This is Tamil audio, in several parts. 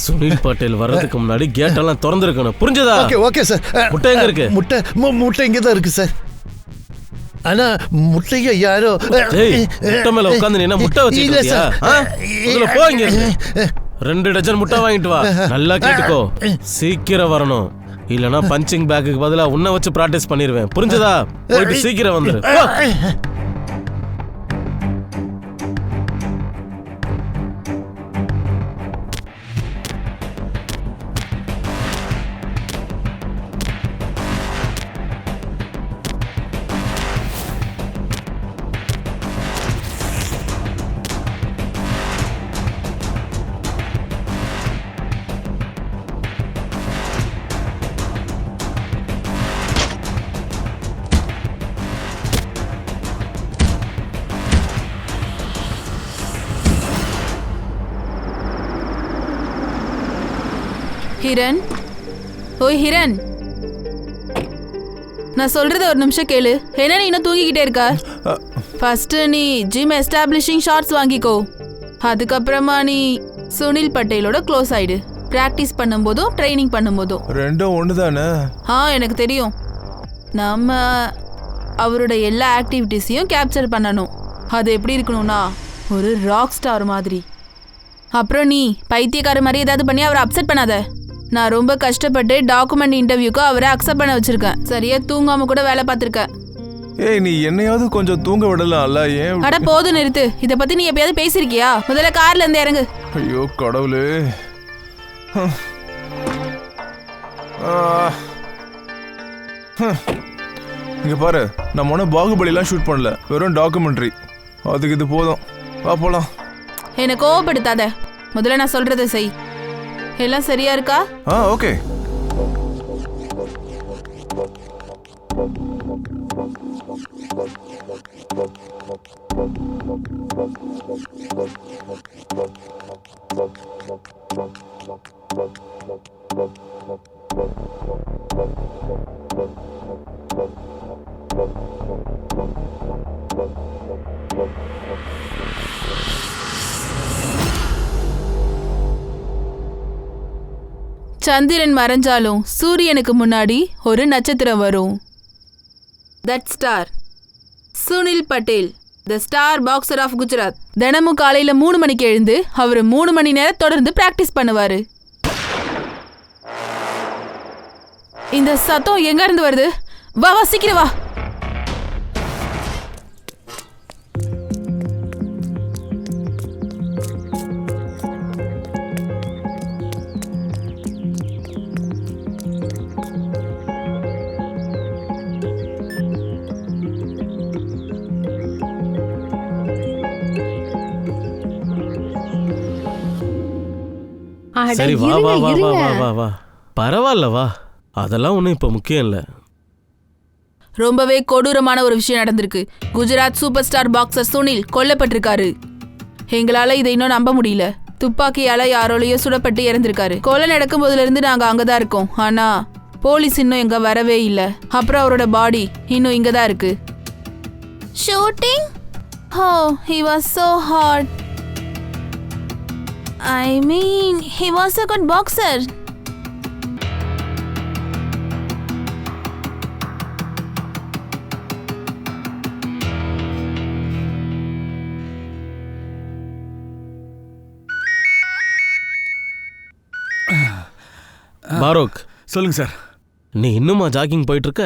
சுனில் பட்டேல் வர்றதுக்கு முன்னாடி கேட் எல்லாம் திறந்திருக்கணும், புரிஞ்சதா? Okay sir. முட்டை எங்க இருக்கு? முட்டை இங்கதான் இருக்கு சார். ஆனா முட்டைய யாரோ முட்டை மேல உட்காந்து நீ முட்டை வச்சிருக்கியா? போங்க, 2 டஜன் முட்டை வாங்கிட்டு வா. நல்லா கேட்டுக்கோ, சீக்கிரம் வரணும், இல்லனா பஞ்சிங் பேக்குக்கு பதிலா உன்னை வச்சு பிராக்டிஸ் பண்ணிடுவேன், புரிஞ்சதா? போயிட்டு சீக்கிரம் வந்துரு. ஹிரண், ஓய் ஹிரண், நான் சொல்றத ஒரு நிமிஷம் கேளு. என்ன நீ இன்னும் தூங்கிக்கிட்டே இருக்க? ஃபர்ஸ்ட் நீ ஜிம் எஸ்டாப்ளிஷிங் ஷார்ட்ஸ் வாங்கிக்கோ. அதுக்கப்புறமா நீ சுனில் பட்டேலோட க்ளோஸ் ஆயிடு. பிராக்டிஸ் பண்ணும்போதும் ட்ரைனிங் பண்ணும்போதும் ரெண்டும் ஒண்ணுதானே? எனக்கு தெரியும். நம்ம அவரோட எல்லா ஆக்டிவிட்டிஸையும் கேப்சர் பண்ணணும். அது எப்படி இருக்கணும்னா ஒரு ராக் ஸ்டார் மாதிரி. அப்புறம் நீ பைத்தியக்கார மாதிரி ஏதாவது பண்ணி அவரை அப்செட் பண்ணாத. நான் ரொம்ப கஷ்டப்பட்டு டாக்குமெண்ட் இன்டர்வியூக்கு அவரை அக்செப்ட் பண்ண வச்சிருக்கேன். சரியா தூங்காம கூட வேலை பார்த்துருக்கேன். ஏய், நீ என்னையாவது கொஞ்சம் தூங்க விடலாம்ல? ஏன்? அட போதும், நிறுத்து. இதை பத்தி நீ எப்பயாவது பேசிருக்கியா? முதல்ல கார்ல இருந்து இறங்கு. ஐயோ கடவுளே. இங்க பாரு, நம்ம ஒன்றும் பாகுபலிலாம் ஷூட் பண்ணல, வெறும் டாக்குமெண்ட்ரி. அதுக்கு இது போதும், வா போலாம். என்னை கோவப்படுத்தாத, முதல்ல நான் சொல்றதை செய். எல்லாம் சரியா இருக்கா? ஓகே. சந்திரன் மறைஞ்சாலும் சூரியனுக்கு முன்னாடி ஒரு நட்சத்திரம் வரும். That star Sunil Patel, the star boxer of Gujarat. தினமும் காலையில 3 மணிக்கு எழுந்து அவர் 3 மணி நேரம் தொடர்ந்து பிராக்டிஸ் பண்ணுவாரு. இந்த சத்தம் எங்க இருந்து வருது? வா வா சீக்கிரம் வா. சரி வா வா வா வா வா வா. பரவாயில்ல வா, அதெல்லாம் ஒன்றும் இப்போ முக்கியம் இல்லை. ரொம்பவே கொடூரமான ஒரு விஷயம் நடந்திருக்கு. Gujarat super star boxer Sunil கொல்லப்பட்டிருக்காரு. எங்களால இதை இன்னும் நம்ப முடியல. துப்பாக்கியால யாரோலையோ சுடப்பட்டு இறந்திருக்காரு. கொலை நடக்கும் போதுல இருந்து நாங்க அங்கதான் இருக்கோம். ஆனா போலீஸ் இன்னும் எங்க வரவே இல்லை. அப்புறம் அவரோட பாடி இன்னும் இங்கதான் இருக்கு. Shooting? he was so hard. I mean, he was a good boxer. பாரோக், சொல்லுங்க சார். நீ இன்னுமா ஜாகிங் போயிட்டு இருக்க?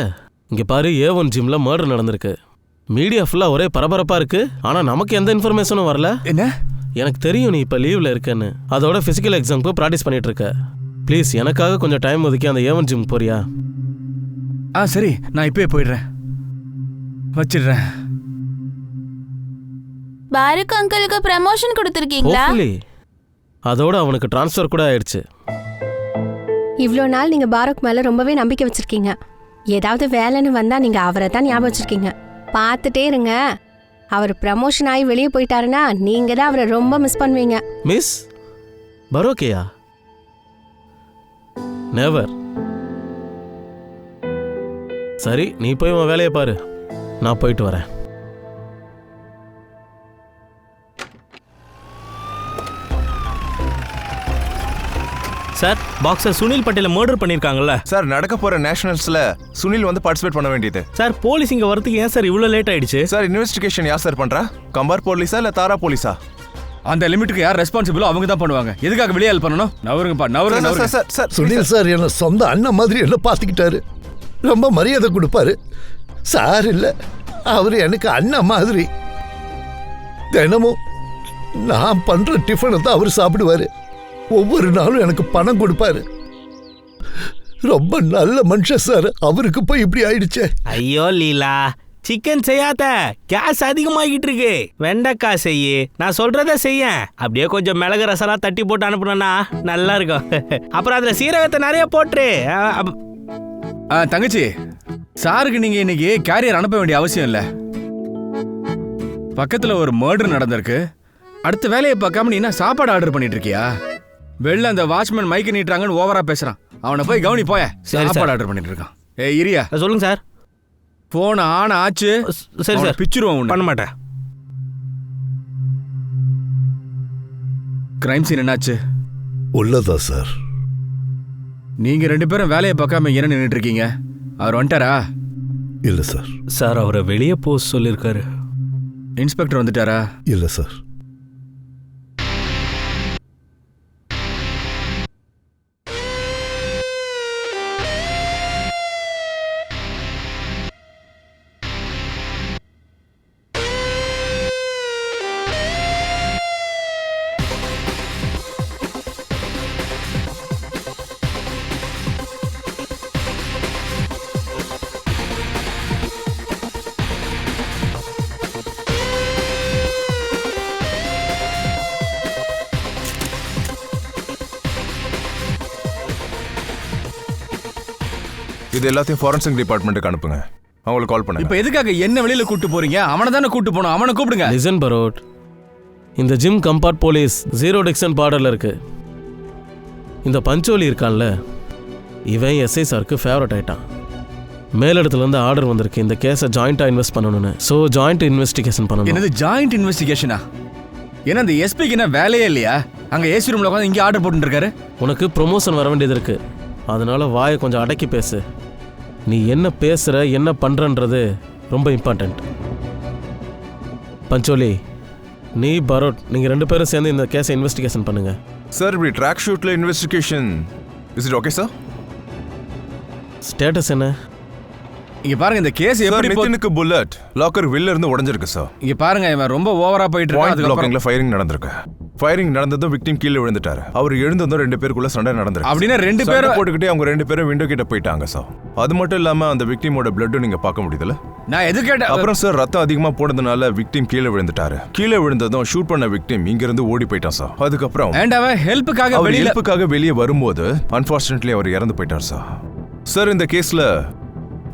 இங்க பாரு, A1 ஜிம்ல மர்டர் நடந்திருக்கு. மீடியா ஃபுல்லா ஒரே பரபரப்பா இருக்கு. ஆனா நமக்கு எந்த இன்ஃபர்மேஷனும் வரல. என்ன? எனக்கு தெரியும் நீ இப்ப லீவ்ல இருக்கேன்னு. அதோட பிசிக்கல் எக்ஸாம்க்கு ப்ராக்டிஸ் பண்ணிட்டு இருக்க. ப்ளீஸ் எனக்காக கொஞ்சம் டைம் ஒதுக்கி அந்த A1 ஜிம் போறியா? சரி, நான் இப்பவே போயிடுறேன். வச்சிடுறேன். பாருக் அங்கிளுக்கு ப்ரமோஷன் கொடுத்திருக்கீங்களா? அதோட அவனுக்கு ட்ரான்ஸ்ஃபர் கூட ஆயிடுச்சு. இவ்வளோ நாள் நீங்க பாரூக் மேல ரொம்பவே நம்பிக்கை வச்சிருக்கீங்க. ஏதாவது வேலைன்னு வந்தா நீங்க அவரை தான் ஞாபகம் வச்சிருக்கீங்க. பார்த்துட்டே இருங்க, அவர் ப்ரமோஷன் ஆகி வெளியே போயிட்டாருன்னா நீங்க தான் அவரை ரொம்ப மிஸ் பண்ணுவீங்க. மிஸ் பரோக்கியா? நெவர். சரி, நீ போய் உன் வேலையை பாரு, நான் போயிட்டு வரேன். சார் பாக்ஸர் சுனில் பட்டேலை மர்டர் பண்ணிருக்காங்கல்ல சார் நடக்க போற நேஷனல்ஸ்ல சுனில் வந்து பார்ட்டிசிபேட் பண்ண வேண்டியது. சார் போலீஸ் இங்க வரதுக்கு ஏன் சார் இவ்வளவு லேட் ஆயிடுச்சு? சார் இன்வெஸ்டிகேஷன் யார் சார் பண்றா? கம்பார் போலீஸா இல்ல தாரா போலீஸா? அந்த லிமிட்டுக்கு யார் ரெஸ்பான்சிபிளோ அவங்க தான் பண்ணுவாங்க. எதுக்காக வெளியே ஹெல்ப் பண்ணணும்? நவருங்கப்பா நவருங்க. சார் சார் சுனில் சார் என்ன சொந்த அண்ணன் மாதிரி என்ன பார்த்துக்கிட்டாரு. ரொம்ப மரியாதை கொடுப்பாரு. சார் இல்லை, அவர் எனக்கு அண்ணன் மாதிரி. தினமும் நான் பண்ற டிஃபனை தான் அவர் சாப்பிடுவாரு. ஒவ்வொரு நாளும் எனக்கு பணம் கொடுப்பாரு. ரொம்ப நல்ல மனுஷன் சார். அவருக்கு போய் இப்படி ஆயிடுச்சே. ஐயோ லீலா, சிக்கன் செய்யாத, கேஸ் அதிகமாகிட்டு இருக்கு. வெண்டைக்காய் செய்யு, நான் சொல்றத செய்ய. அப்படியே கொஞ்சம் மிளகு ரசம்லாம் தட்டி போட்டு அனுப்புனா நல்லா இருக்கும். அப்புறம் அதுல சீரகத்தை நிறைய போட்டுரு. தங்கச்சி, சாருக்கு நீங்க இன்னைக்கு கேரியர் அனுப்ப வேண்டிய அவசியம் இல்லை. பக்கத்துல ஒரு மர்டர் நடந்திருக்கு. அடுத்த வேலையை பார்க்காம நீ என்ன சாப்பாடு ஆர்டர் பண்ணிட்டு இருக்கியா? வெளில அந்த வாட்ச்மேன் மைக்கு நீட்டுறாங்கன்னு ஓவரா பேசுறான். அவனை போய் கவனி போய. சாப்பாடு ஆர்டர் பண்ணிட்டு இருக்கான். ஏய் இரியா, சொல்லுங்க சார். போன் ஆன் ஆச்சு. சரி சார், பிச்சிருவோம். பண்ண மாட்டேன். கிரைம் சீன் என்னாச்சு? உள்ளதா சார்? நீங்க 2 பேரும் வேலையை பார்க்காம என்ன நின்றுட்டு இருக்கீங்க? அவர் வந்துட்டாரா? இல்லை சார். சார் அவரை வெளியே போக சொல்லியிருக்காரு. இன்ஸ்பெக்டர் வந்துட்டாரா? இல்லை சார். இது எல்லாத்தையும் ஃபாரன்சிக் டிபார்ட்மெண்ட்டுக்கு அனுப்புங்க. அவங்களுக்கு கால் பண்ணுங்க. இப்போ எதுக்காக என்ன வெளியில கூட்டு போறீங்க? அவனை தானே கூட்டு போனோம். அவனை கூப்பிடுங்க. லிசன் பரோட், இந்த ஜிம் கம்பார்ட் போலீஸ் 0 டிக்சன் பார்டர்ல இருக்கு. இந்த பஞ்சோலி இருக்கான்ல, இவன் எஸ்ஐ சாருக்கு ஃபேவரட் ஆயிட்டான். மேலிடத்துல இருந்து ஆர்டர் வந்திருக்கு இந்த கேஸை ஜாயிண்டா இன்வெஸ்ட் பண்ணணும்னு. ஸோ ஜாயிண்ட் இன்வெஸ்டிகேஷன் பண்ணணும். என்னது ஜாயிண்ட் இன்வெஸ்டிகேஷனா? ஏன்னா அந்த எஸ்பிக்கு என்ன வேலையே இல்லையா? அங்க ஏசி ரூம்ல உட்காந்து இங்கே ஆர்டர் போட்டு இருக்காரு. உனக்கு ப்ரொமோஷன் வர வேண்டியது இருக்கு. அதனால வாயை கொஞ்சம் அடக்கி பேசு. நீ என்ன பேசுற, என்ன பண்றன்றது ரொம்ப இம்பார்ட்டன்ட். பஞ்சோலி, நீ பரோட், நீங்க 2 பேரும் சேர்ந்து இந்த கேஸை இன்வெஸ்டிகேஷன் பண்ணுங்க. சார் இப்படி ட்ராக் ஷூட்ல investigation is it okay sir? Status என்ன? இங்க பாருங்க, இந்த கேஸ் எப்படி நிதினுக்கு புல்லட் லாக்கர் வில்ல இருந்து உடைஞ்சிருக்கு சார். இங்க பாருங்க, இவன் ரொம்ப ஓவரா போயிட்டு இருக்கான். பாயிண்ட் லாக்கிங்ல ஃபயரிங் நடந்திருக்கு. ஃபயரிங் நடந்ததும் விக்டிம் கீழே விழுந்துட்டாரு. அவர் எழுந்ததும் 2 பேருக்குள்ள சண்டை நடந்திருக்கு. அப்படின்னா 2 பேரும் போட்டுக்கிட்டே அவங்க 2 பேரும் விண்டோ கிட்ட போயிட்டாங்க சார். அது மட்டும் இல்லாம அந்த விக்டிமோட பிளட்டும் நீங்க பார்க்க முடியுதுல. நான் எது கேட்டேன்? அப்புறம் சார் ரத்தம் அதிகமா போனதுனால விக்டிம் கீழே விழுந்துட்டாரு. கீழே விழுந்ததும் ஷூட் பண்ண விக்டிம் இங்க இருந்து ஓடி போயிட்டான் சார். அதுக்கப்புறம் ஹெல்ப்புக்காக வெளியே வரும்போது அன்பார்ச்சுனேட்லி அவர் இறந்து போயிட்டார் சார். சார் இந்த கேஸ்ல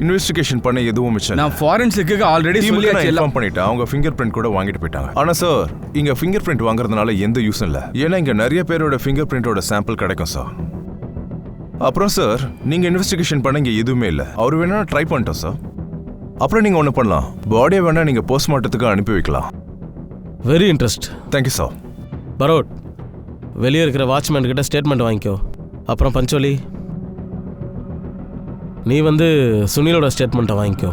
இன்வெஸ்டிகேஷன் பண்ண எதுவும் மிச்சம். நான் ஃபாரன்சிக்கு ஆல்ரெடி இன்ஃபார்ம் பண்ணிட்டேன். அவங்க ஃபிங்கர் பிரிண்ட் கூட வாங்கிட்டு போயிட்டாங்க. ஆனா சார் இங்க ஃபிங்கர் பிரிண்ட் வாங்குறதுனால எந்த யூஸும் இல்ல. ஏன்னா இங்க நிறைய பேரோட ஃபிங்கர் பிரிண்டோட சாம்பிள் கிடைக்கும் சார். அப்புறம் சார் நீங்க இன்வெஸ்டிகேஷன் பண்ண இங்க எதுவுமே இல்ல. அவர் வேணா ட்ரை பண்ணிட்டோம் சார். அப்புறம் நீங்க ஒண்ணு பண்ணலாம், பாடியை வேணா நீங்க போஸ்ட்மார்ட்டத்துக்கு அனுப்பி வைக்கலாம். Very interest. Thank you sir. Barot, வெளியே இருக்கிற வாட்ச்மேன் கிட்ட ஸ்டேட்மெண்ட் வாங்கிக்கோ. அப்புறம் பஞ்சோலி, நீ வந்து சுனிலோட ஸ்டேட்மெண்ட்டை வாங்கிக்கோ.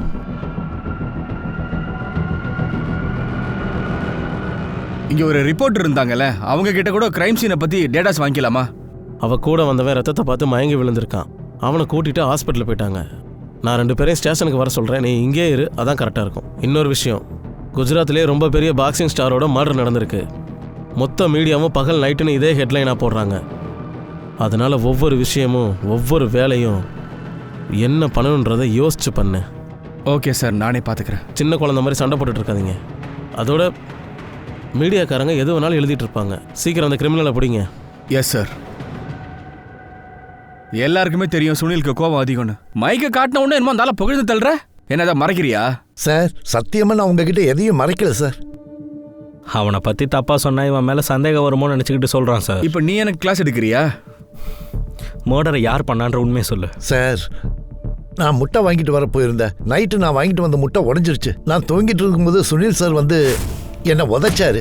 இங்க ஒரு ரிப்போர்ட்டர் இருந்தாங்கல்ல, அவங்க கிட்ட கூட கிரைம் சீனை பத்தி டேட்டாஸ் வாங்கிக்கலாமா? அவ கூட வந்தவன் ரத்தத்தை பார்த்து மயங்கி விழுந்திருக்கான். அவனை கூட்டிட்டு ஹாஸ்பிட்டல் போயிட்டாங்க. நான் 2 பேரையும் ஸ்டேஷனுக்கு வர சொல்றேன். நீ இங்கே இரு, அதான் கரெக்டாக இருக்கும். இன்னொரு விஷயம், குஜராத்லேயே ரொம்ப பெரிய பாக்ஸிங் ஸ்டாரோட மர்டர் நடந்திருக்கு. மொத்த மீடியாவும் பகல் நைட்டுன்னு இதே ஹெட்லைனாக போடுறாங்க. அதனால ஒவ்வொரு விஷயமும் ஒவ்வொரு வேலையும் என்ன பண்ணணுன்றதை யோசிச்சு பண்ணு. ஓகே சார், நானே பார்த்துக்கிறேன். சின்ன குழந்தை மாதிரி சண்டை போட்டுட்டு இருக்காதீங்க. அதோட மீடியாக்காரங்க எது வேணாலும் எழுதிட்டு இருப்பாங்க. சீக்கிரம் அந்த கிரிமினலை பிடிங்க. Yes sir. எல்லாருக்குமே தெரியும் சுனிலுக்கு கோபம் அதிகம்னு. மைக்கை காட்டின உடனே என்னமோ இருந்தாலும் புகழ்ந்து தள்ளுற. என்னதான் மறைக்கிறியா? சார் சத்தியமா நான் உங்ககிட்ட எதையும் மறைக்கல சார். அவனை பத்தி தப்பா சொன்னா இவன் மேல சந்தேகம் வருமோன்னு நினைச்சுக்கிட்டு சொல்றான் சார். இப்போ நீ எனக்கு கிளாஸ் எடுக்கிறியா? மர்டரை யார் பண்ணான்ற உண்மையை சொல்லு. சார் நான் முட்டை வாங்கிட்டு வர போயிருந்தேன். நைட்டு நான் வாங்கிட்டு வந்த முட்டை உடஞ்சிருச்சு. நான் தூங்கிட்டு இருக்கும்போது சுனில் சார் வந்து என்னை உதைச்சாரு.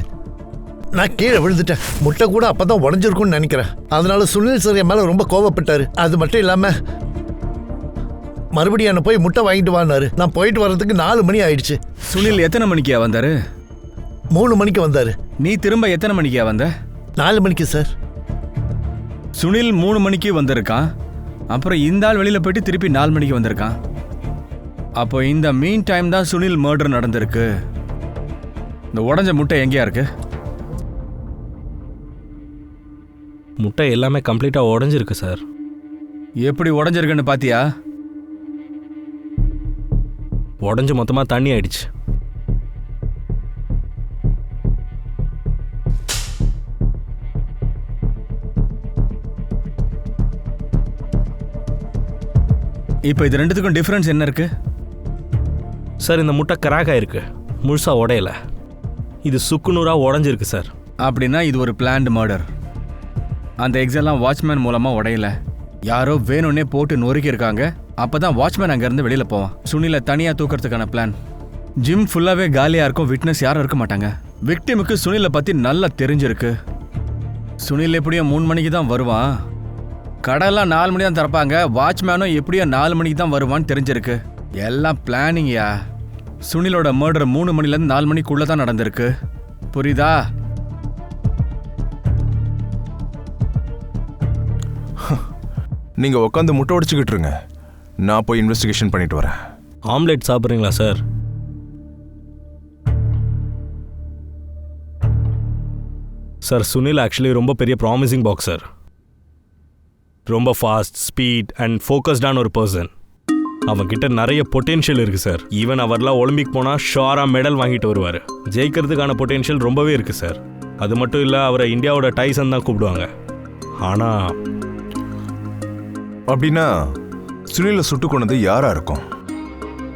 நான் கீழே விழுந்துட்டேன். முட்டை கூட அப்பதான் உடஞ்சிருக்கும்னு நினைக்கிறேன். அதனால சுனில் சார் என் மேல ரொம்ப கோவப்பட்டாரு. அது மட்டும் இல்லாம மறுபடியும் என்ன போய் முட்டை வாங்கிட்டு வானாரு. நான் போயிட்டு வர்றதுக்கு 4 மணி ஆயிடுச்சு. சுனில் எத்தனை மணிக்கா வந்தாரு? 3 மணிக்கு வந்தாரு. நீ திரும்ப எத்தனை மணிக்கா வந்த? 4 மணிக்கு சார். சுனில் 3 மணிக்கு வந்திருக்கான். அப்புறம் இந்த ஆள் வெளியில போயிட்டு திருப்பி 4 மணிக்கு வந்திருக்கான். அப்போ இந்த மீன் டைம் தான் சுனில் மர்டர் நடந்திருக்கு. இந்த உடஞ்ச முட்டை எங்கேயா இருக்கு? முட்டை எல்லாமே கம்ப்ளீட்டாக உடஞ்சிருக்கு சார். எப்படி உடஞ்சிருக்குன்னு பாத்தியா? உடஞ்சி மொத்தமாக தண்ணி ஆயிடுச்சு. இப்போ இது ரெண்டுத்துக்கும் டிஃப்ரென்ஸ் என்ன இருக்கு? சார் இந்த முட்டை கிராக் ஆயிருக்கு, முழுசாக உடையல. இது சுக்குநூறாக உடஞ்சிருக்கு சார். அப்படின்னா இது ஒரு பிளான்டு மர்டர். அந்த எக்ஸ் எல்லாம் வாட்ச்மேன் மூலமாக உடையல, யாரோ வேணும்னே போட்டு நொறுக்கியிருக்காங்க. அப்போ தான் வாட்ச்மேன் அங்கேருந்து வெளியில் போவான். சுனிலை தனியாக தூக்கிறதுக்கான பிளான். ஜிம் ஃபுல்லாகவே காலியாக இருக்கும், விட்னஸ் யாரும் இருக்க மாட்டாங்க. விக்டிமுக்கு சுனிலை பற்றி நல்லா தெரிஞ்சிருக்கு. சுனில் எப்படியும் 3 மணிக்கு தான் வருவான். கடையெல்லாம் 4 மணி தான் திறப்பாங்க. வாட்ச்மேனும் எப்படியும் 4 மணிக்கு தான் வருவான்னு தெரிஞ்சிருக்கு. எல்லாம் பிளானிங்யா. சுனிலோட மர்டர் 3 மணிலேருந்து 4 மணிக்குள்ளே தான் நடந்திருக்கு. புரியுதா? நீங்க உட்காந்து முட்டை உடைச்சுக்கிட்டு இருங்க, நான் போய் இன்வெஸ்டிகேஷன் பண்ணிட்டு வரேன். ஆம்லெட் சாப்பிட்றீங்களா சார்? சார் சுனில் ஆக்சுவலி ரொம்ப பெரிய ப்ராமிசிங் பாக்ஸர். ரொம்ப ஃபாஸ்ட், ஸ்பீட் அண்ட் ஃபோக்கஸ்டான ஒரு பர்சன். அவன்கிட்ட நிறைய பொட்டென்ஷியல் இருக்குது சார். ஈவன் அவர்லாம் ஒலிம்பிக் போனால் ஷோராக மெடல் வாங்கிட்டு வருவார். ஜெயிக்கிறதுக்கான பொட்டென்ஷியல் ரொம்பவே இருக்குது சார். அது மட்டும் இல்லை, அவரை இந்தியாவோட டைசன் தான் கூப்பிடுவாங்க. ஆனால் அப்படின்னா சுனிலை சுட்டு கொண்டது யாரா இருக்கும்?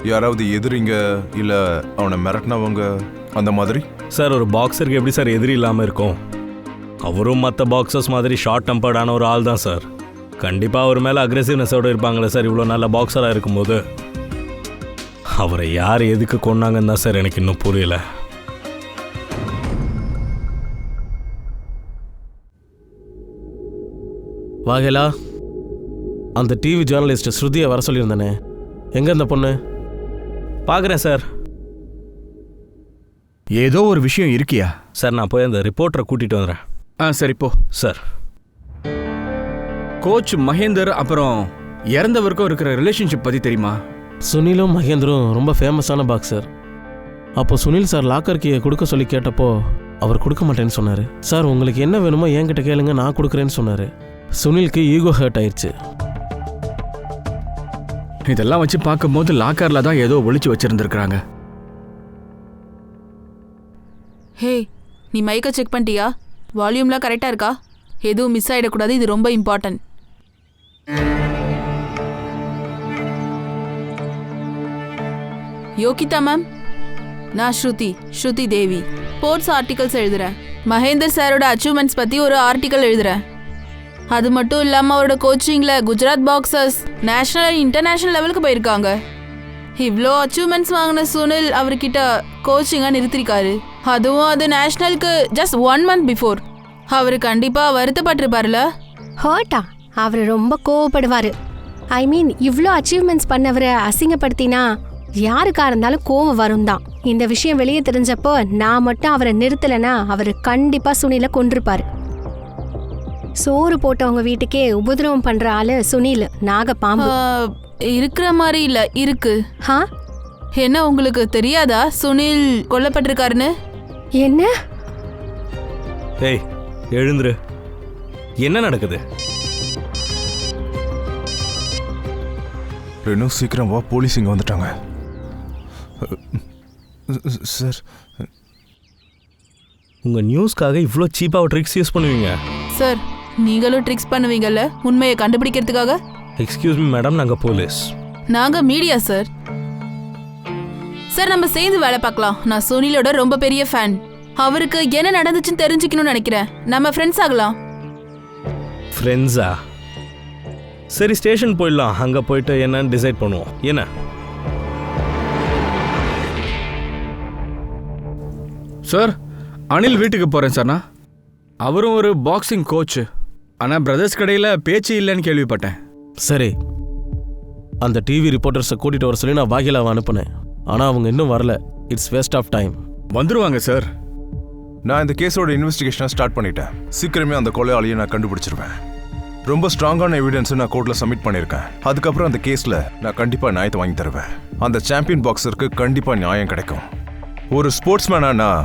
யாராவது எதிரிங்க, இல்ல அவனை மிரட்டினவங்க அந்த மாதிரி? சார் ஒரு பாக்ஸருக்கு எப்படி சார் எதிரி இல்லாமல் இருக்கும்? அவரும் மற்ற பாக்ஸர்ஸ் மாதிரி ஷார்ட் டெம்பர்டான ஒரு ஆள் தான் சார். கண்டிப்பாக அவர் மேலே அக்ரெசிவ்னஸோடு இருப்பாங்களே சார், இவ்வளோ நல்ல பாக்ஸராக இருக்கும்போது. அவரை யார் எதுக்கு கொண்டாங்கன்னு தான் சார் எனக்கு இன்னும் புரியல. வாகேலா, அந்த டிவி ஜேர்னலிஸ்ட் ஸ்ருதியை வர சொல்லியிருந்தானே, எங்கே இந்த பொண்ணு? பார்க்குறேன் சார். ஏதோ ஒரு விஷயம் இருக்கியா? சார் நான் போய் அந்த ரிப்போர்ட்டரை கூட்டிகிட்டு வந்துடுறேன். சரி போ. சார் கோச் மகேந்தர் அப்புறம் இறந்தவருக்கும் இருக்கிற ரிலேஷன்ஷிப் பற்றி தெரியுமா? சுனிலும் மகேந்தரும் ரொம்ப ஃபேமஸான பாக்ஸர். அப்போ சுனில் சார் லாக்கர் கீயை கொடுக்க சொல்லி கேட்டப்போ அவர் கொடுக்க மாட்டேன்னு சொன்னார். சார் உங்களுக்கு என்ன வேணுமோ என்கிட்ட கேளுங்க, நான் கொடுக்குறேன்னு சொன்னார். சுனிலுக்கு ஈகோ ஹர்ட் ஆயிடுச்சு. இதெல்லாம் வச்சு பார்க்கும்போது லாக்கரில் தான் ஏதோ ஒளிச்சு வச்சிருந்துருக்காங்க. ஹே, நீ மைக்கை செக் பண்ணிட்டியா? வால்யூம்லாம் கரெக்டாக இருக்கா? எதுவும் மிஸ் ஆகிடக்கூடாது, இது ரொம்ப இம்பார்ட்டன்ட். யோகிதா மேம், நான் ஸ்ருதி தேவி. ஸ்போர்ட்ஸ் ஆர்டிகல்ஸ் எழுதுகிறேன். மகேந்தர் சாரோட அச்சீவ்மெண்ட்ஸ் பற்றி ஒரு ஆர்டிக்கல் எழுதுகிறேன். அது மட்டும் இல்லாமல் அவரோட கோச்சிங்கில் Gujarat boxers national and international லெவலுக்கு போயிருக்காங்க. இவ்வளோ அச்சீவ்மெண்ட்ஸ் வாங்கின சுனில் அவர்கிட்ட கோச்சிங்காக நிறுத்திருக்காரு. அதுவும் அது நேஷ்னலுக்கு ஜஸ்ட் 1 month பிஃபோர். அவர் கண்டிப்பாக வருத்தப்பட்டிருப்பார்ல? ஹர்ட்டா? அவர் ரொம்ப கோவப்படுவார். ஐ மீன், இவ்வளோ அச்சீவ்மெண்ட்ஸ் பண்ணவரை அசிங்கப்படுத்தினா யாருக்கா இருந்தாலும் கோவம் வரும் தான். இந்த விஷயம் வெளியே தெரிஞ்சப்போ நான் மட்டும் அவரை நிறுத்தலைன்னா அவர் கண்டிப்பாக சுனிலை கொன்றிருப்பார். சோறு போட்டவங்க வீட்டுக்கே உபதிரவம் பண்ற ஆளு சுனில், நாகப்பாம்பு. இருக்கிற மாதிரி இல்ல இருக்கு. என்ன உங்களுக்கு தெரியாதா சுனில் கொல்லப்பட்டிருக்காருன்னு? என்ன? ஏய் எழுந்துரு, என்ன நடக்குது? ரெனோ சீக்கிரம் வா, போலீஸ் இங்க வந்துட்டாங்க. சார், உங்க நியூஸ்க்காக இவ்வளோ சீப்பாக ட்ரிக்ஸ் யூஸ் பண்ணுவீங்க? சார், நீங்களும் ட்ரிக்ஸ் பண்ணுவீங்கல்ல உண்மையை கண்டுபிடிக்கிறதுக்காக? எக்ஸ்கியூஸ் மீ மேடம், நாங்கள் போலீஸ். நாங்கள் மீடியா சார். சார், நம்ம சேர்ந்து வேலை பார்க்கலாம். நான் சுனிலோட ரொம்ப பெரிய ஃபேன். அவருக்கு என்ன நடந்துச்சுன்னு தெரிஞ்சுக்கணும்னு நினைக்கிறேன். நம்ம ஃப்ரெண்ட்ஸ் ஆகலாம். ஃப்ரெண்ட்ஸா? சரி, ஸ்டேஷன் போயிடலாம். அங்கே போயிட்டு என்னன்னு டிசைட் பண்ணுவோம். என்ன? சார், அனில் வீட்டுக்கு போகிறேன் சார்ண்ணா. அவரும் ஒரு பாக்ஸிங் கோச். ஆனால் பிரதர்ஸ் கடையில் பேச்சு இல்லைன்னு கேள்விப்பட்டேன். சரி, அந்த டிவி ரிப்போர்ட்டர்ஸை கூட்டிகிட்டு வர சொல்லி நான் வாகிலாவை அனுப்புனேன். ஆனால் அவங்க இன்னும் வரல. It's waste of time. வந்துருவாங்க சார். நான் இந்த கேஸோட இன்வெஸ்டிகேஷனை ஸ்டார்ட் பண்ணிட்டேன். சீக்கிரமே அந்த கொலையாளியை நான் கண்டுபிடிச்சிருவேன். ரொம்ப ஸ்ட்ராங்கான எவிடன்ஸை நான் கோர்ட்டில் சப்மிட் பண்ணியிருக்கேன். அதுக்கப்புறம் அந்த கேஸில் நான் கண்டிப்பாக நியாயத்தை வாங்கி தருவேன். அந்த சாம்பியன் பாக்ஸருக்கு கண்டிப்பாக நியாயம் கிடைக்கும். ஒரு ஸ்போர்ட்ஸ்மேனாக நான்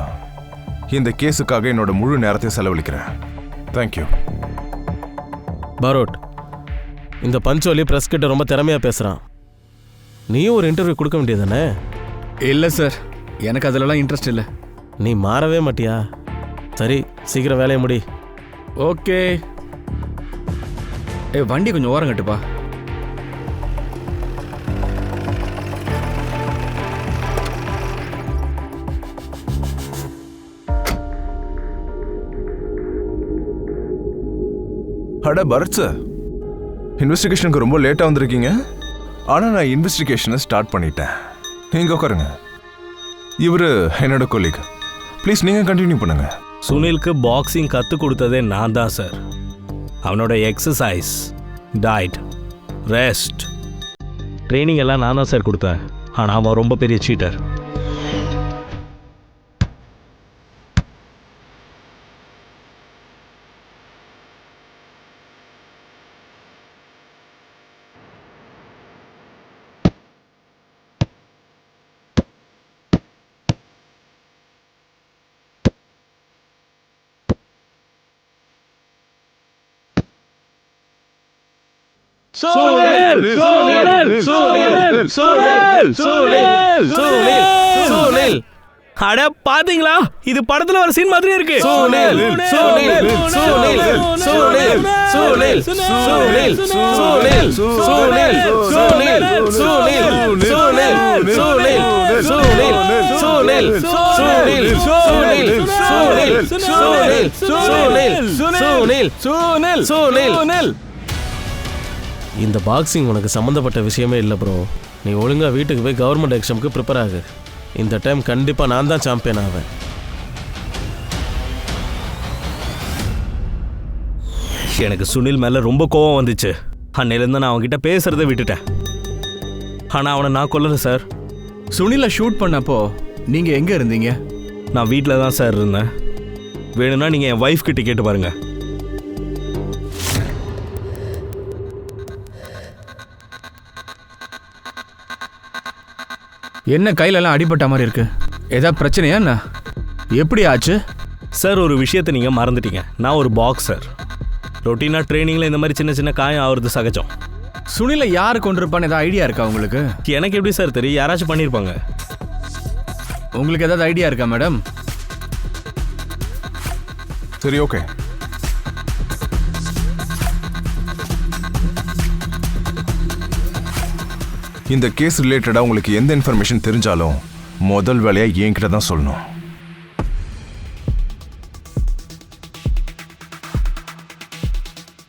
இந்த கேஸுக்காக என்னோட முழு நேரத்தை செலவழிக்கிறேன். தேங்க்யூ. பாரோட், இந்த பஞ்சோலி பிரஸ் கிட்ட ரொம்ப திறமையாக பேசுகிறான். நீயும் ஒரு இன்டர்வியூ கொடுக்க வேண்டியதானே? இல்லை சார், எனக்கு அதிலலாம் இன்ட்ரெஸ்ட் இல்லை. நீ மாறவே மாட்டியா? சரி, சீக்கிரம் வேலையை முடி. ஓகே. வண்டி கொஞ்சம் ஓரம் கட்டுப்பா. அட பரத் சார், இன்வெஸ்டிகேஷனுக்கு ரொம்ப லேட்டாக வந்திருக்கீங்க. ஆனால் நான் இன்வெஸ்டிகேஷனை ஸ்டார்ட் பண்ணிட்டேன். நீங்கள் உட்காருங்க. இவர் என்னோட கொலீக். ப்ளீஸ் நீங்கள் கண்டினியூ பண்ணுங்க. சுனிலுக்கு பாக்ஸிங் கற்றுக் கொடுத்ததே நான் தான் சார். அவனோட எக்ஸசைஸ், டயட், ரெஸ்ட், ட்ரைனிங் எல்லாம் நான் தான் சார் கொடுத்தேன். ஆனால் அவன் ரொம்ப பெரிய சீட்டர். அட பாத்தீங்களா, இது படத்துல வர சீன் மாதிரி இருக்கு. இந்த பாக்ஸிங் உனக்கு சம்மந்தப்பட்ட விஷயமே இல்லை ப்ரோ. நீ ஒழுங்கா வீட்டுக்கு போய் கவர்மெண்ட் எக்ஸாமுக்கு ப்ரிப்பேர் ஆகு. இந்த டைம் கண்டிப்பாக நான் தான் சாம்பியன் ஆவேன். எனக்கு சுனில் மேலே ரொம்ப கோவம் வந்துச்சு. அன்னையிலேருந்து நான் அவன்கிட்ட பேசுறதை விட்டுட்டேன். ஆனால் அவனை நான் கொல்லலை சார். சுனிலை ஷூட் பண்ணப்போ நீங்கள் எங்கே இருந்தீங்க? நான் வீட்டில் தான் சார் இருந்தேன். வேணும்னா நீங்கள் என் ஒய்ஃப் கிட்ட கேட்டு பாருங்க. என்ன கையிலலாம் அடிபட்ட மாதிரி இருக்கு? ஏதாவது பிரச்சனையா என்ன? எப்படி ஆச்சு சார்? ஒரு விஷயத்தை நீங்கள் மறந்துட்டீங்க. நான் ஒரு பாக்ஸர். ரொட்டீனாக ட்ரைனிங்கில் இந்த மாதிரி சின்ன சின்ன காயம் ஆகுறது சகஜம். சுனிலை யார் கொண்டிருப்பான்னு ஏதாவது ஐடியா இருக்கா உங்களுக்கு? எனக்கு எப்படி சார் தெரியும்? யாராச்சும் பண்ணியிருப்பாங்க. உங்களுக்கு ஏதாவது ஐடியா இருக்கா மேடம்? சரி, ஓகே. இந்த கேஸ் ரிலேட்டடாக உங்களுக்கு எந்த இன்ஃபர்மேஷன் தெரிஞ்சாலும் முதல் வேலையாக என்கிட்ட தான் சொல்லணும்.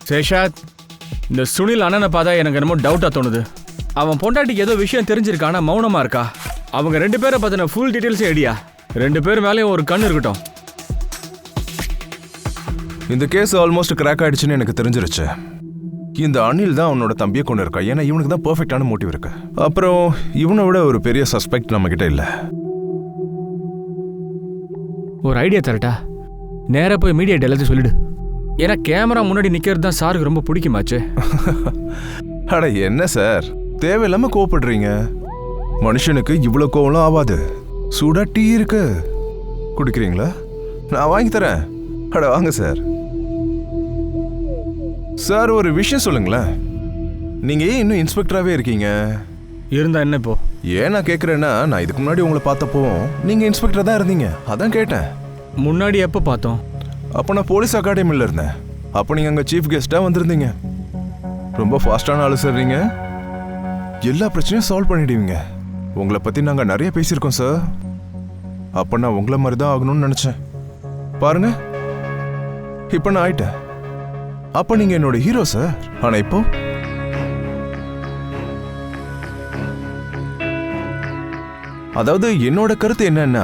சேஷாத், இந்த சுனில் அண்ணனை பார்த்தா எனக்கு என்னமோ டவுட்டாக தோணுது. அவன் பொண்டாட்டிக்கு ஏதோ விஷயம் தெரிஞ்சிருக்கானா மௌனமாக இருக்கா? அவங்க 2 பேரை பற்றின ஃபுல் டீட்டெயில்ஸே ஐடியா. 2 பேர் மேலேயும் ஒரு கண் இருக்கட்டும். இந்த கேஸ் ஆல்மோஸ்ட் கிராக் ஆயிடுச்சுன்னு எனக்கு தெரிஞ்சிருச்சு. இந்த அனில் தான் அவனோட தம்பியை கொண்டு இருக்கா. ஏன்னா இவனுக்கு தான் பெர்ஃபெக்டான மோட்டிவ் இருக்கு. அப்புறம் இவனை விட ஒரு பெரிய சஸ்பெக்ட் நம்ம கிட்ட இல்லை. ஒரு ஐடியா தரட்டா? நேராக போய் மீடியா எல்லாத்தையும் சொல்லிடு. ஏன்னா கேமரா முன்னாடி நிற்கிறது தான் சாருக்கு ரொம்ப பிடிக்குமாச்சு. அட என்ன சார், தேவையில்லாம கோவப்படுறீங்க. மனுஷனுக்கு இவ்வளோ கோவம்லாம் ஆகாது. சூடா டீ இருக்கு, குடிக்கிறீங்களா? நான் வாங்கி தரேன். அட வாங்க சார். சார், ஒரு விஷயம் சொல்லுங்களேன். நீங்க ஏன் இன்னும் இன்ஸ்பெக்டராகவே இருக்கீங்க? இருந்தா என்ன இப்போ? ஏன் நான் கேட்குறேன்னா, நான் இதுக்கு முன்னாடி உங்களை பார்த்தப்போ நீங்க இன்ஸ்பெக்டராக தான் இருந்தீங்க. அதான் கேட்டேன். முன்னாடி எப்போ பார்த்தோம்? அப்போ நான் போலீஸ் அகாடமியில் இருந்தேன். அப்போ நீங்கள் அங்கே சீஃப் கெஸ்ட்டாக வந்திருந்தீங்க. ரொம்ப ஃபாஸ்டான ஆளு சார் நீங்கள். எல்லா பிரச்சனையும் சால்வ் பண்ணிடுவீங்க. உங்களை பற்றி நாங்கள் நிறைய பேசியிருக்கோம் சார். அப்போ நான் உங்களை மாதிரி தான் ஆகணும்னு நினச்சேன். பாருங்க, இப்போ நான் ஆயிட்டேன். அப்போ நீங்கள் என்னோட ஹீரோ சார். ஆனால் இப்போ அதாவது என்னோட கருத்து என்னன்னா,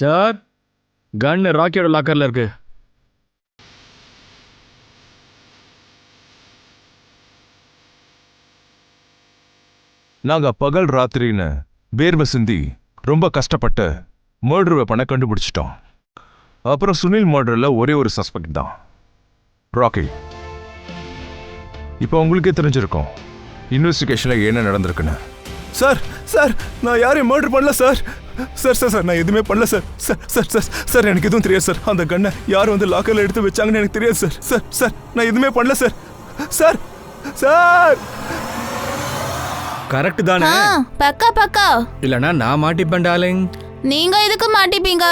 சார், கன் ராக்கியோட லாக்கர்ல இருக்கு. நாங்க பகல் ராத்திரின்னு வேர்வை சிந்தி ரொம்ப கஷ்டப்பட்டு மர்டர் வெப்பனை கண்டுபிடிச்சிட்டோம். அப்புறம் சுனில் மர்டரில் ஒரே ஒரு சஸ்பெக்ட் தான், ராக்கி. இப்போ உங்களுக்கே தெரிஞ்சிருக்கும் இன்வெஸ்டிகேஷனில் என்ன நடந்திருக்குன்னு. சார் சார், நான் யாரையும் மர்டர் பண்ணல சார். சார் சார் சார், நான் எதுவுமே பண்ணல sir. Sir sir sir sir, எனக்கு எதுவும் தெரியாது சார். அந்த கண்ணை யார் வந்து லாக்கரில் எடுத்து வச்சாங்கன்னு எனக்கு தெரியாது சார். சார் சார், நான் எதுவுமே பண்ணல சார். Sir sir. கரெக்ட் தானே? பக்கா பக்கா. இல்லனா நான் மாட்டிப்பேன் டார்லிங். நீங்க எதுக்கு மாட்டிப்பீங்க?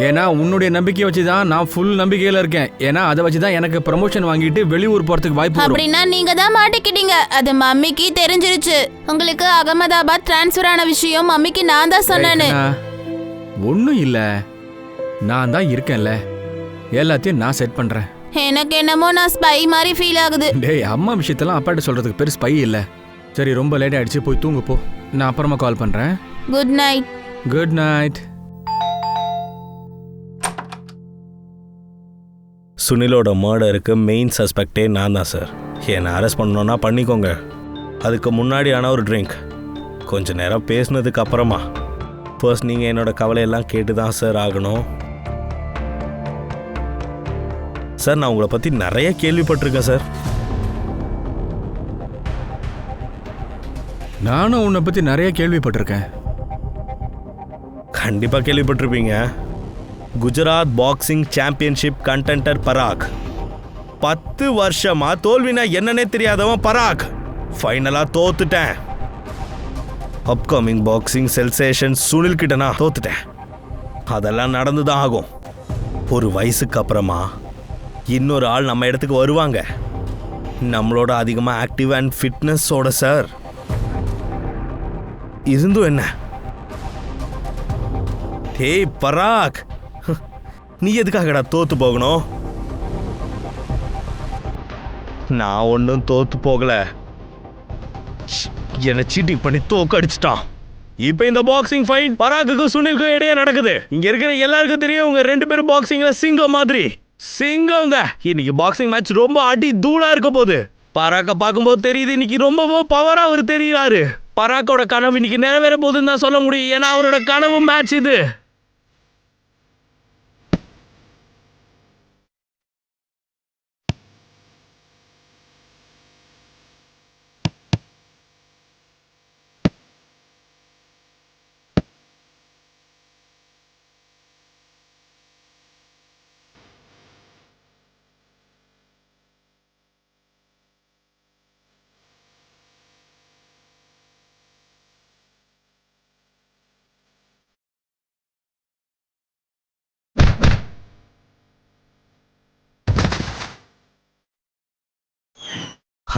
ஏன்னா உன்னுடைய நம்பிக்கையை வச்சுதான் நான் ஃபுல் நம்பிக்கையில இருக்கேன். ஏன்னா அதை வச்சுதான் எனக்கு ப்ரமோஷன் வாங்கிட்டு வெளியூர் போறதுக்கு வாய்ப்பு வரும். அப்படின்னா நீங்க தான் மாட்டிக்கிட்டீங்க. அது மம்மிக்கு தெரிஞ்சிருச்சு. உங்களுக்கு அகமதாபாத் டிரான்ஸ்ஃபர் ஆன விஷயம் மம்மிக்கு நான் தான் சொன்னேன்னு. ஒன்றும் இல்ல, நான் தான் இருக்கேன்ல, எல்லாத்தையும் நான் செட் பண்றேன். எனக்கு என்னமோ நான் ஸ்பை மாதிரி ஃபீல் ஆகுது. டேய், அம்மா விஷயத்தெல்லாம் அப்பாட்ட சொல்றதுக்கு பெரிய ஸ்பை இல்ல. சரி, ரொம்ப லேட் ஆயிடுச்சு, போய் தூங்கு போ. நான் அப்புறமா கால் பண்றேன். Good night. Good night. சுனிலோட மர்டருக்கு மெயின் சஸ்பெக்டே நான் தான் சார். என்னை அரெஸ்ட் பண்ணணுன்னா பண்ணிக்கோங்க. அதுக்கு முன்னாடி ஆனால் ஒரு ட்ரிங்க். கொஞ்ச நேரம் பேசுனதுக்கு அப்புறமா ஃபர்ஸ்ட் நீங்கள் என்னோட கவலையெல்லாம் கேட்டு தான் சார் ஆகணும். சார், நான் உங்களை பற்றி நிறைய கேள்விப்பட்டிருக்கேன் சார். நானும் உன்னை பத்தி நிறைய கேள்விப்பட்டிருக்கேன். கண்டிப்பாக கேள்விப்பட்டிருப்பீங்க. குஜராத் பாக்ஸிங் சாம்பியன்ஷிப் கண்டென்டர் பராக். 10 வருஷமா தோல்வினா என்னன்னே தெரியாதவன் பராக். ஃபைனலாக தோத்துட்டேன். அப்கமிங் பாக்ஸிங் சென்சேஷன் சுனில் கிட்ட நான் தோத்துட்டேன். அதெல்லாம் நடந்து தான் ஆகும். ஒரு வயசுக்கு அப்புறமா இன்னொரு ஆள் நம்ம இடத்துக்கு வருவாங்க, நம்மளோட அதிகமாக ஆக்டிவ் அண்ட் ஃபிட்னஸோட சார். இருந்தும் என்ன? ஏய் பராக், நீ எதுக்காகடா தோத்து போகணும்? நான் ஒன்றும் தோத்து போகல. என்னை சீட்டிங் பண்ணி தோக்க அடிச்சிட்டான். இப்போ இந்த பாக்ஸிங் ஃபைட் பராக்குக்கும் சுனிலுக்கும் இடையே நடக்குது. இங்க இருக்கிற எல்லாருக்கும் தெரியும், உங்க 2 பேரும் பாக்ஸிங்ல சிங்கம் மாதிரி. சிங்கம் தான். இன்னைக்கு பாக்ஸிங் மேட்ச் ரொம்ப அடி தூளா இருக்க போகுது. பராக்கை பார்க்கும்போது தெரியுது, இன்னைக்கு ரொம்ப பவரா அவர் தெரியுறாரு. பராக்கோட கனவு இன்னைக்கு நிறைவேற போகுதுன்னு தான் சொல்ல முடியும். ஏன்னா அவரோட கனவு மேட்ச் இது.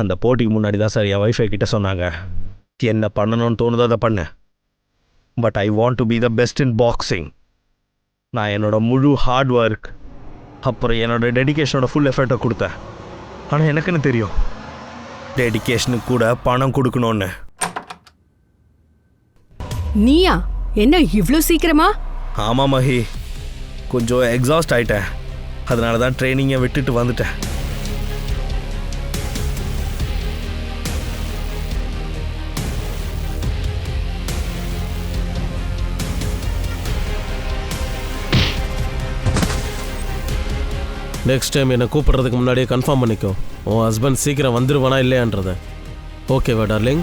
அந்த போட்டிக்கு முன்னாடி தான் சார் என் ஒய்ஃபை கிட்ட சொன்னாங்க, என்ன பண்ணணும்னு தோணுதோ அதை பண்ண, but I want to be the best in boxing. நான் என்னோட முழு ஹார்ட் ஒர்க் அப்புறம் என்னோட டெடிக்கேஷனோட ஃபுல் எஃபர்ட்டை கொடுத்தேன். ஆனால் எனக்குன்னு தெரியும், டெடிக்கேஷனுக்கு கூட பணம் கொடுக்கணும்னு. நீயா? என்ன இவ்வளோ சீக்கிரமா? ஆமாம் மஹி, கொஞ்சம் எக்ஸாஸ்ட் ஆகிட்டேன். அதனால தான் ட்ரைனிங்கை விட்டுட்டு வந்துட்டேன். நெக்ஸ்ட் டைம் என்னை கூப்பிடுறதுக்கு முன்னாடியே கன்ஃபார்ம் பண்ணிக்கோ, உன் ஹஸ்பண்ட் சீக்கிரம் வந்துருவானா இல்லையான்றத. ஓகேவா டார்லிங்?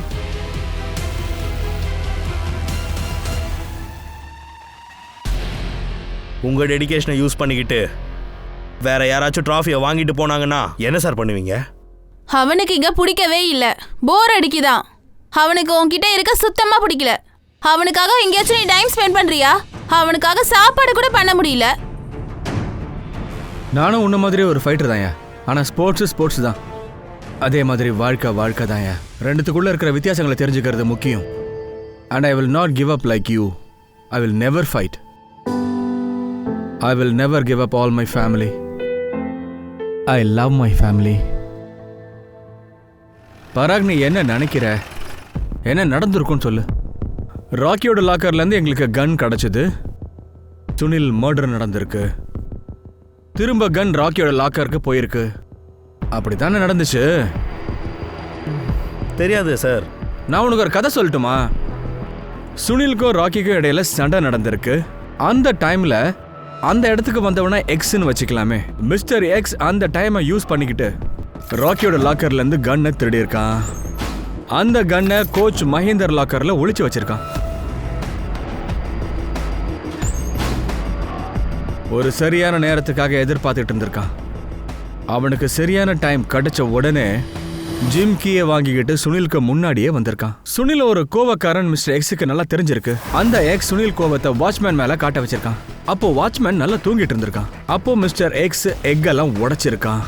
உங்கள் டெடிக்கேஷனை யூஸ் பண்ணிக்கிட்டு வேற யாராச்சும் ட்ராஃபியை வாங்கிட்டு போனாங்கன்னா என்ன சார் பண்ணுவீங்க? அவனுக்கு இங்க பிடிக்கவே இல்லை, போர் அடிக்குதான். அவனுக்கு உன்கிட்ட இருக்க சுத்தமா பிடிக்கல. அவனுக்காக எங்கேயாச்சும் நீ டைம் ஸ்பெண்ட் பண்றியா? அவனுக்காக சாப்பாடு கூட பண்ண முடியல. நானும் உன்ன மாதிரி ஒரு ஃபைட்டர் தான்யா. ஆனால் ஸ்போர்ட்ஸ் தான். அதே மாதிரி வாழ்க்கை தான்யா. ரெண்டுத்துக்குள்ளே இருக்கிற வித்தியாசங்களை தெரிஞ்சுக்கிறது முக்கியம். And I will not give up like you. I will never fight. I will never give up all my family. I love my family. Parag, நீ என்ன நினைக்கிற? என்ன நடந்திருக்குன்னு சொல்லு. ராக்கியோட லாக்கர்லேருந்து எங்களுக்கு கன் கிடச்சிது. சுனில் மர்டர் நடந்திருக்கு. திரும்ப கன் ராக்கியோட லாக்கருக்கு போயிருக்கு. அப்படித்தானே நடந்துச்சு? தெரியாது சார். நான் உனக்கு ஒரு கதை சொல்லட்டுமா? சுனிலுக்கும் ராக்கிக்கும் இடையில சண்டை நடந்திருக்கு. அந்த டைம்ல அந்த இடத்துக்கு வந்தவனா எக்ஸ்ன்னு வச்சுக்கலாமே. மிஸ்டர் எக்ஸ் அந்த டைமை யூஸ் பண்ணிக்கிட்டு ராக்கியோட லாக்கர்ல இருந்து கன்னை திருடி இருக்கான். அந்த கன்னை கோச் மகேந்தர் லாக்கர்ல ஒளிச்சு வச்சிருக்கான். ஒரு சரியான நேரத்துக்காக எதிர்பார்த்துட்டு இருந்திருக்கான். அவனுக்கு சரியான டைம் கிடைச்ச உடனே ஜிம் கீயை வாங்கிக்கிட்டு சுனிலுக்கு முன்னாடியே வந்திருக்கான். சுனில் ஒரு கோவக்காரன் மிஸ்டர் எக்ஸுக்கு நல்லா தெரிஞ்சிருக்கு. அந்த எக்ஸ் சுனில் கோவத்தை வாட்ச்மேன் மேல காட்ட வச்சிருக்கான். அப்போ வாட்ச்மேன் நல்லா தூங்கிட்டு இருந்திருக்கான். அப்போ மிஸ்டர் எக்ஸ் எக்கெல்லாம் உடைச்சிருக்கான்.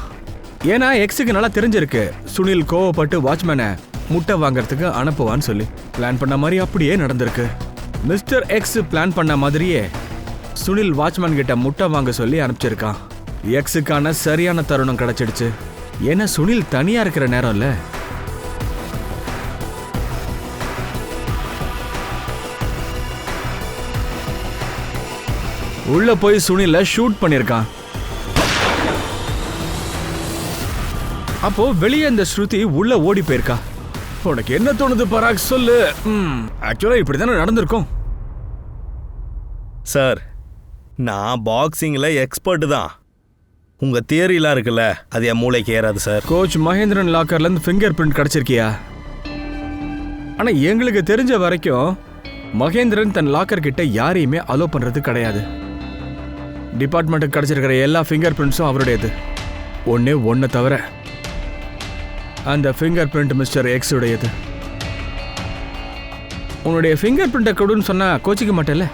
ஏன்னா எக்ஸுக்கு நல்லா தெரிஞ்சிருக்கு சுனில் கோவப்பட்டு வாட்ச்மேனை முட்டை வாங்கறதுக்கு அனுப்புவான்னு சொல்லி. பிளான் பண்ண மாதிரி அப்படியே நடந்திருக்கு. மிஸ்டர் எக்ஸ் பிளான் பண்ண மாதிரியே சுனில் வாட்ச்மேன் கிட்ட முட்டை வாங்க சொல்லி அனுப்பிச்சிருக்கான். எக்ஸுக்கான சரியான தருணம் கிடைச்சிடுச்சு. ஏன்னா சுனில் தனியா இருக்கிற நேரம் இல்ல. உள்ள போய் சுனில ஷூட் பண்ணிருக்கான். அப்போ வெளியே இந்த ஸ்ருதி உள்ள ஓடி போயிருக்கா. உனக்கு என்ன தோணுது பராக் சொல்லு. ஆக்சுவலா இப்படிதானே நடந்திருக்கும். சார், நான் பாக்ஸிங்ல எக்ஸ்பர்ட் தான். உங்க தியரிலாம் இருக்குல்ல, அது என் மூளைக்கு ஏறாது சார். கோச் மகேந்திரன் லாக்கர்ல இருந்து ஃபிங்கர் பிரிண்ட் கிடைச்சிருக்கியா? ஆனா எங்களுக்கு தெரிஞ்ச வரைக்கும் மகேந்திரன் தன் லாக்கர் கிட்ட யாரையுமே அலோ பண்றது கிடையாது. டிபார்ட்மெண்ட்டுக்கு கிடைச்சிருக்கிற எல்லா ஃபிங்கர் பிரிண்ட்ஸும் அவருடையது. ஒண்ணு தவிர அந்த ஃபிங்கர் பிரிண்ட் மிஸ்டர் எக்ஸ் உடையது. உன்னுடைய ஃபிங்கர் பிரிண்ட்டை கொடுன்னு சொன்னா கோச்சிக்க மாட்டேல்ல?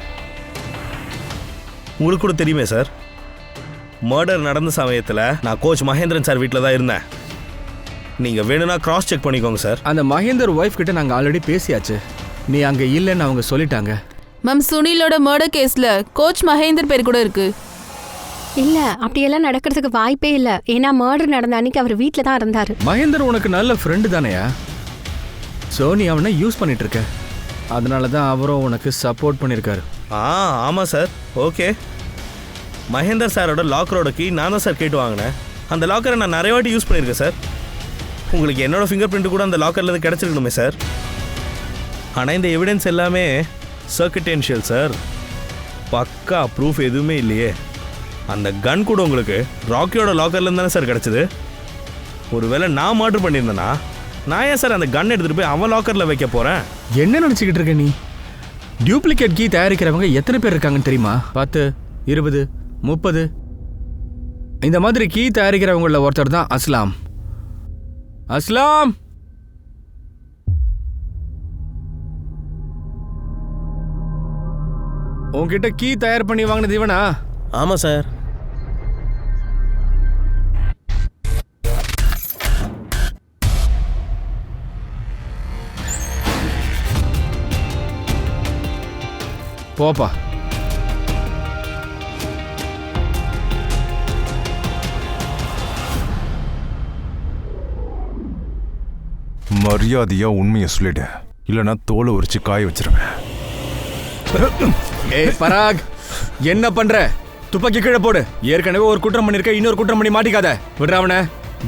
உங்களுக்கு கூட தெரியுமே சார், மர்டர் நடந்த சமயத்தில் நான் கோச் மகேந்திரன் சார் வீட்டில் தான் இருந்தேன். நீங்கள் வேணும்னா கிராஸ் செக் பண்ணிக்கோங்க சார். அந்த மகேந்தர் ஒய்ஃப் கிட்ட நாங்கள் ஆல்ரெடி பேசியாச்சு. நீ அங்கே இல்லைன்னு அவங்க சொல்லிட்டாங்க. மேம், சுனிலோட மர்டர் கேஸ்ல கோச் மகேந்தர் பேர் கூட இருக்கு. இல்ல, அப்படியெல்லாம் நடக்கிறதுக்கு வாய்ப்பே இல்ல. ஏன்னா மர்டர் நடந்த அன்னைக்கு அவர் வீட்டில் தான் இருந்தாரு. மகேந்தர் உனக்கு நல்ல ஃப்ரெண்டு தானேயா? ஸோ நீ அவனை யூஸ் பண்ணிட்டு இருக்க. அதனால தான் அவரும் உனக்கு சப்போர்ட் பண்ணியிருக்காரு. ஆமாம் சார். ஓகே, மகேந்தர் சாரோட லாக்கரோட கீ நான் தான் சார் கேட்டு வாங்கினேன். அந்த லாக்கரை நான் நிறைய வாட்டி யூஸ் பண்ணியிருக்கேன் சார். உங்களுக்கு என்னோட ஃபிங்கர் பிரிண்ட் கூட அந்த லாக்கர்லேருந்து கிடச்சிருக்கணுமே சார். ஆனால் இந்த எவிடன்ஸ் எல்லாமே சர்க்கிடென்ஷியல் சார். பக்கா ப்ரூஃப் எதுவுமே இல்லையே. அந்த கன் கூட உங்களுக்கு ராக்கியோட லாக்கர்லேருந்து தானே சார் கிடச்சிது. ஒருவேளை நான் மர்டர் பண்ணியிருந்தேன்னா நான் ஏன் சார் அந்த கன் எடுத்துகிட்டு போய் அவன் லாக்கரில் வைக்க போகிறேன்? என்ன நினச்சிக்கிட்டு இருக்க நீ? டியூப்ளிகேட் கீ தயாரிக்கிறவங்க எத்தனை பேர் இருக்காங்கன்னு தெரியுமா? 10, 20, 30. இந்த மாதிரி கீ தயாரிக்கிறவங்கள ஒருத்தர் தான் அஸ்லாம். அஸ்லாம், உன்கிட்ட கீ தயார் பண்ணி வாங்கினது இவனா? ஆமா சார். போப்பா. மரியாதையா உண்மையை சொல்லிடு, இல்லைன்னா தோலை உரிச்சு காய வச்சிருவேன். ஏய் பராக், என்ன பண்ற? துப்பாக்கி கீழே போடு. ஏற்கனவே ஒரு குற்றம் பண்ணிருக்க, இன்னொரு குற்றம் பண்ணி மாட்டிக்காத. விடுறாவன.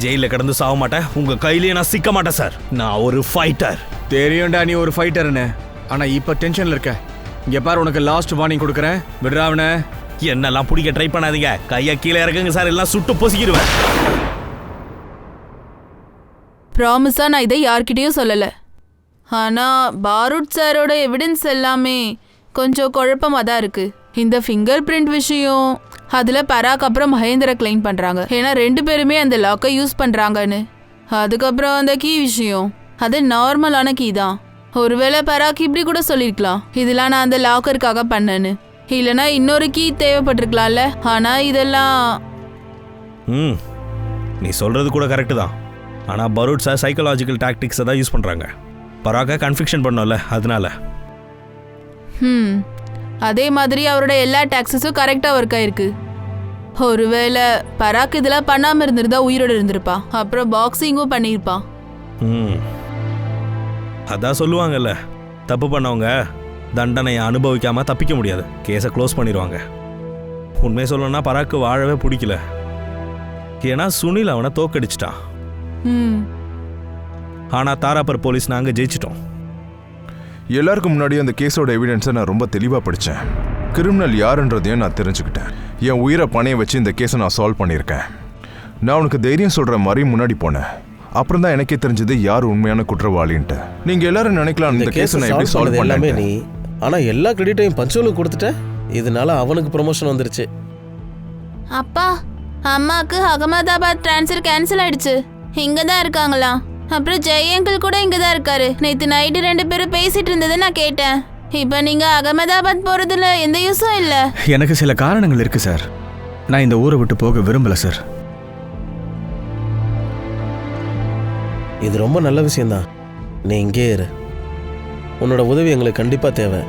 ஜெயிலில் கிடந்து சாக மாட்டேன். உங்கள் கையிலேயே நான் சிக்க மாட்டேன் சார். நான் ஒரு ஃபைட்டர். தெரியும்டா நீ ஒரு ஃபைட்டர்னு. ஆனா இப்ப டென்ஷன்ல இருக்க. இங்க பாரு, உனக்கு லாஸ்ட் வார்னிங் கொடுக்குறேன். விடுறாவன. என்னெல்லாம் பிடிக்க ட்ரை பண்ணாதீங்க. கையை கீழே இறக்குங்க சார், எல்லாம் சுட்டு பொசிக்கிடுவேன். ப்ராமிஸா நான் இதை யார்கிட்டயும் சொல்லல. ஆனா பாரூட் சாரோட எவிடன்ஸ் எல்லாமே கொஞ்சம் குழப்பமா தான் இருக்கு. இந்த ஃபிங்கர் பிரிண்ட் விஷயம், அதுல பராக் அப்புறம் மகேந்திர கிளைம் பண்றாங்க. ஏன்னா 2 பேருமே அந்த லாக்கை யூஸ் பண்றாங்கன்னு. அதுக்கப்புறம் அந்த கீ விஷயம், அது நார்மலான கீ தான். ஒருவேளை பராக் இப்படி கூட சொல்லிருக்கலாம், இதெல்லாம் நான் அந்த லாக்கருக்காக பண்ணேன்னு. இல்லைன்னா இன்னொரு கீ தேவைப்பட்டிருக்கலாம்ல. ஆனா இதெல்லாம் நீ சொல்றது கூட கரெக்டு தான். ஆனால் பரூட் சார் சைக்கலாஜிக்கல் டாக்டிக்ஸை தான் யூஸ் பண்ணுறாங்க. பராக்கை கன்ஃபிக்ஷன் பண்ணோம்ல, அதனால. அதே மாதிரி அவரோட எல்லா டாக்ஸஸும் கரெக்டாக ஒர்க் ஆயிருக்கு. ஒருவேளை பராக் இதெல்லாம் பண்ணாமல் இருந்திருந்தா உயிரோடு இருந்திருப்பான். அப்புறம் பாக்ஸிங்கும் பண்ணியிருப்பான். அதான் சொல்லுவாங்கல்ல, தப்பு பண்ணவங்க தண்டனையை அனுபவிக்காமல் தப்பிக்க முடியாது. கேஸை க்ளோஸ் பண்ணிடுவாங்க. உண்மையை சொல்லணும்னா பராக்கு வாழவே பிடிக்கல. ஏன்னா சுனில் அவனை தோக்கடிச்சிட்டான். ம் ஆனால் தாராப்பர் போலீஸ் நாங்கள் ஜெயிச்சிட்டோம். எல்லாருக்கும் முன்னாடி அந்த கேஸோட எவிடன்ஸை நான் ரொம்ப தெளிவாக படித்தேன். கிரிமினல் யாருன்றதையும் நான் தெரிஞ்சுக்கிட்டேன். என் உயிரை பணைய வச்சு இந்த கேஸை நான் சால்வ் பண்ணியிருக்கேன். நான் உனக்கு தைரியம் சொல்கிற மாதிரி முன்னாடி போனேன். அப்புறம் தான் எனக்கே தெரிஞ்சது யார் உண்மையான குற்றவாளின்ட்டு. நீங்கள் எல்லாரும் நினைக்கலாம் இந்த கேஸை நான் எப்படி சால்வ் எல்லாமே பண்ணேன். நீ ஆனா எல்லா கிரெடிட்டையும் பஞ்சுவலுக்கு கொடுத்துட்ட. இதனால அவனுக்கு ப்ரொமோஷன் வந்துருச்சு. அப்பா, அம்மாக்கு அகமதாபாத் ட்ரான்ஸ்ஃபர் கேன்சல் ஆயிடுச்சு. இங்க தான் இருக்காங்களா? அப்புறம் ஜெய் அங்கிள் கூட இங்க தான் இருக்காரு. நேற்று நைட்டு 2 பேரும் பேசிட்டு இருந்ததை நான் கேட்டேன். இப்போ நீங்க அகமதாபாத் போறதுல எந்த யூஸும் இல்லை. எனக்கு சில காரணங்கள் இருக்கு சார். நான் இந்த ஊரை விட்டு போக விரும்பல சார். இது ரொம்ப நல்ல விஷயம்தான். நீ இங்கே இரு. உன்னோட உதவி எங்களுக்கு கண்டிப்பா தேவை.